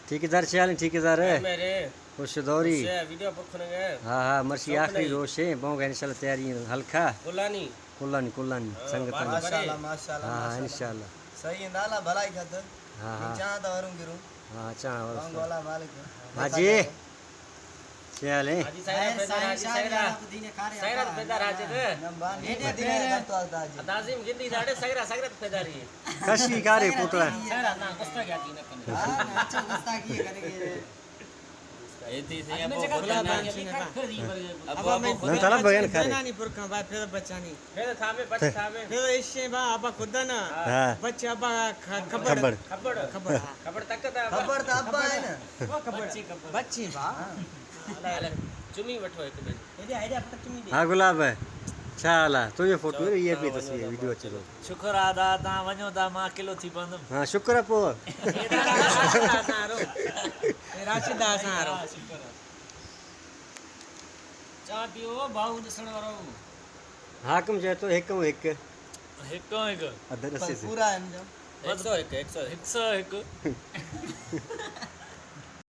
ठेकेदार चाल ठेकेदार है मेरे खुश दौरी वीडियो पखनेंगे हाँ हाँ मर्सी आखिरी रोश है पहुंच इंशाल्लाह तैयारी हल्का कुलानी कुल्लानी संगत माशाल्लाह माशाल्लाह हाँ इंशाल्लाह सही नाला भलाई खातर हाँ हाँ चाह तो वरुण गिरू हाँ चाह वाला मालिक हाजी चाल है हाजी सैरा पेदार हाजी रे ने दिने तो दाजिम गिंदी जाडे सैरा पेदारी कशी कारे पुतला सैरा ना कष्ट क्या की न हां अच्छा मस्ता की करेंगे एती से अब बोला अब मैं तला बगन खा नानी पर का बात फिर बच्चानी फिर थामे बच थामे फिर इससे बा अब खुद ना हाँ बच्चा अब खबर तक था खबर तो अब है ना वो खबर बच्ची बा चुमी वठो एक बे ये आइडिया पता चुमी दे हाँ गुलाब है चाला तो ये फोटो है ये भी तस्वीर वीडियो चलो शुक्र आदा ता वणो ता मां किलो थी पंदम हाँ शुक्र है पो राशिदा सारो चा पियो भाऊ दसण वारो हाकम जे तो एक हिक अदर से पूरा है 101 101